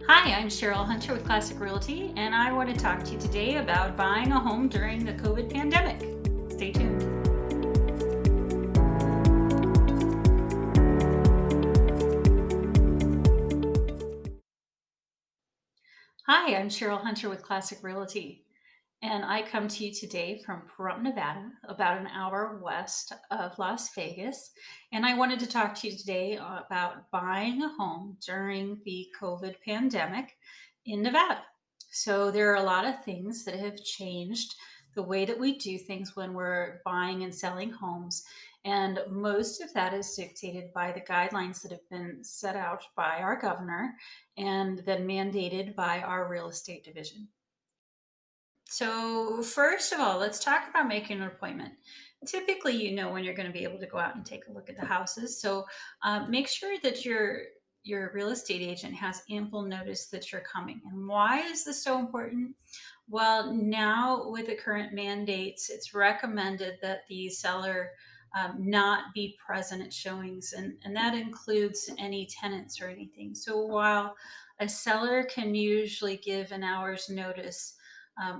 Hi, I'm Cheryl Hunter with Classic Realty, and I want to talk to you today about buying a home during the COVID pandemic. Stay tuned. Hi, I'm Cheryl Hunter with Classic Realty, and I come to you today from Pahrump, Nevada, about an hour west of Las Vegas. And I wanted to talk to you today about buying a home during the COVID pandemic in Nevada. So, there are a lot of things that have changed the way that we do things when we're buying and selling homes. And most of that is dictated by the guidelines that have been set out by our governor and then mandated by our real estate division. So, first of all, let's talk about making an appointment. Typically, you know when you're going to be able to go out and take a look at the houses. So, make sure that your real estate agent has ample notice that you're coming. And why is this so important? Well, now with the current mandates, it's recommended that the seller not be present at showings, and that includes any tenants or anything. So while a seller can usually give an hour's notice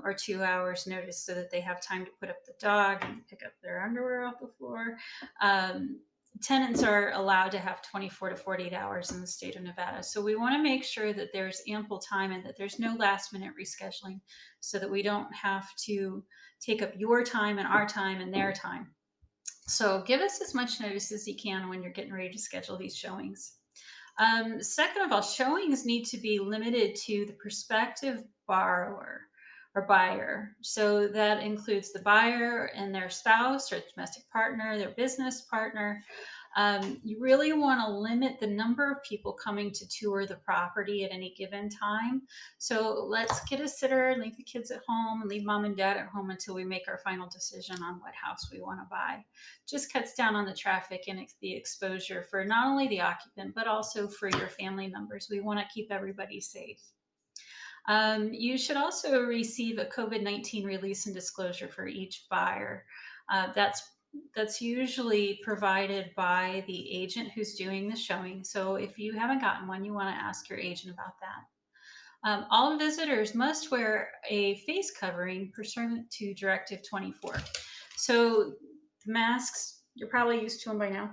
or 2 hours notice so that they have time to put up the dog and pick up their underwear off the floor, um, tenants are allowed to have 24 to 48 hours in the state of Nevada. So we want to make sure that there's ample time and that there's no last minute rescheduling so that we don't have to take up your time and our time and their time. So give us as much notice as you can when you're getting ready to schedule these showings. Second of all, showings need to be limited to the prospective borrower or buyer. So that includes the buyer and their spouse or domestic partner, their business partner. You really want to limit the number of people coming to tour the property at any given time. So let's get a sitter and leave the kids at home and leave mom and dad at home until we make our final decision on what house we want to buy. Just cuts down on the traffic and the exposure for not only the occupant, but also for your family members. We want to keep everybody safe. You should also receive a COVID-19 release and disclosure for each buyer. That's usually provided by the agent who's doing the showing. So if you haven't gotten one, you want to ask your agent about that. All visitors must wear a face covering pursuant to Directive 24. So the masks, you're probably used to them by now.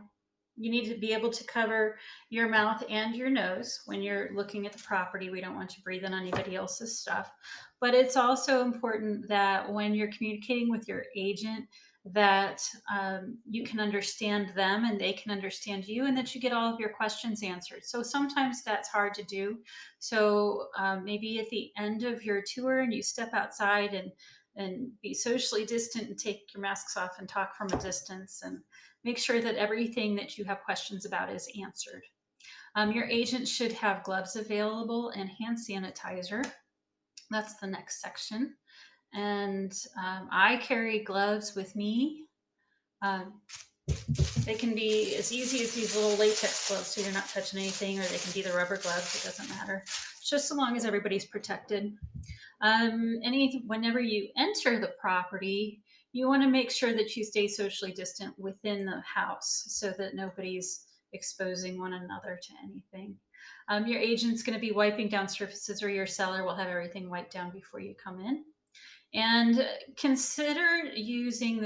You need to be able to cover your mouth and your nose when you're looking at the property. We don't want you breathing on anybody else's stuff. But it's also important that when you're communicating with your agent, that you can understand them and they can understand you, and that you get all of your questions answered. So sometimes that's hard to do. So maybe at the end of your tour, and you step outside and be socially distant and take your masks off and talk from a distance and make sure that everything that you have questions about is answered. Your agent should have gloves available and hand sanitizer. That's the next section. And I carry gloves with me. Um, they can be as easy as these little latex gloves, so you're not touching anything, or they can be the rubber gloves. It doesn't matter, just so long as everybody's protected. Whenever you enter the property, you want to make sure that you stay socially distant within the house so that nobody's exposing one another to anything. Your agent's going to be wiping down surfaces, or your seller will have everything wiped down before you come in. And consider using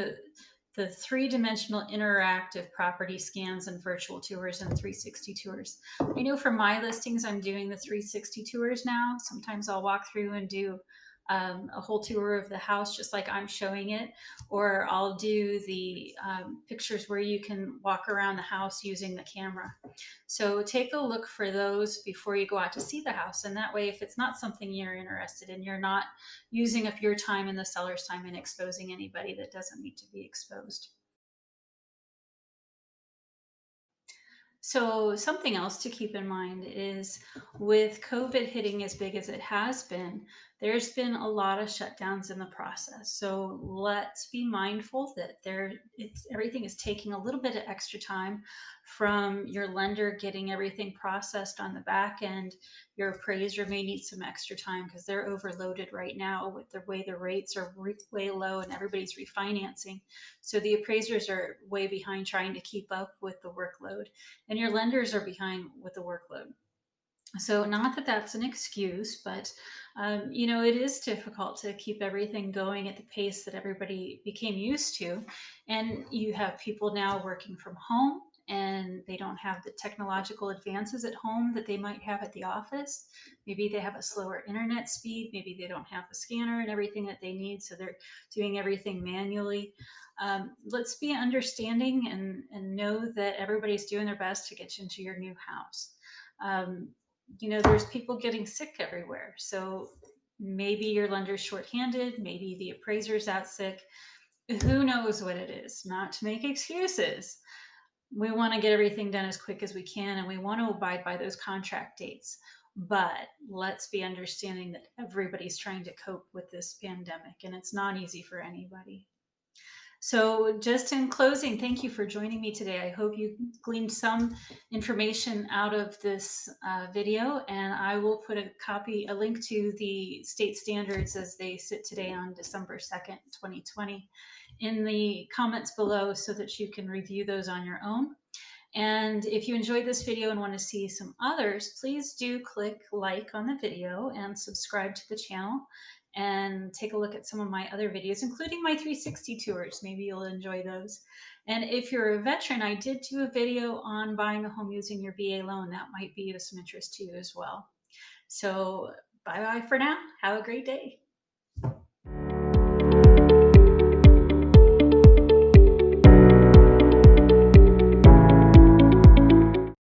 the three-dimensional interactive property scans and virtual tours and 360 tours. I know for my listings, I'm doing the 360 tours now. Sometimes I'll walk through and do a whole tour of the house just like I'm showing it, or I'll do the pictures where you can walk around the house using the camera. So take a look for those before you go out to see the house, and that way if it's not something you're interested in, you're not using up your time and the seller's time and exposing anybody that doesn't need to be exposed. So, something else to keep in mind is with COVID hitting as big as it has been, there's been a lot of shutdowns in the process. So, let's be mindful that everything is taking a little bit of extra time from your lender getting everything processed on the back end. Your appraiser may need some extra time because they're overloaded right now with the way the rates are way low and everybody's refinancing. So, the appraisers are way behind trying to keep up with the workload, and your lenders are behind with the workload. So, not that that's an excuse, but it is difficult to keep everything going at the pace that everybody became used to. And you have people now working from home, and they don't have the technological advances at home that they might have at the office. Maybe they have a slower internet speed. Maybe they don't have the scanner and everything that they need, so they're doing everything manually. Let's be understanding and know that everybody's doing their best to get you into your new house. Um, there's people getting sick everywhere. So maybe your lender's shorthanded, maybe the appraiser's out sick. Who knows what it is? Not to make excuses. We want to get everything done as quick as we can, and we want to abide by those contract dates. But let's be understanding that everybody's trying to cope with this pandemic, and it's not easy for anybody. So, just in closing, thank you for joining me today. I hope you gleaned some information out of this video, and I will put a link to the state standards as they sit today on December 2nd, 2020, in the comments below so that you can review those on your own. And if you enjoyed this video and want to see some others, please do click like on the video and subscribe to the channel and take a look at some of my other videos, including my 360 tours. Maybe you'll enjoy those. And if you're a veteran, I did do a video on buying a home using your VA loan. That might be of some interest to you as well. So bye bye for now. Have a great day.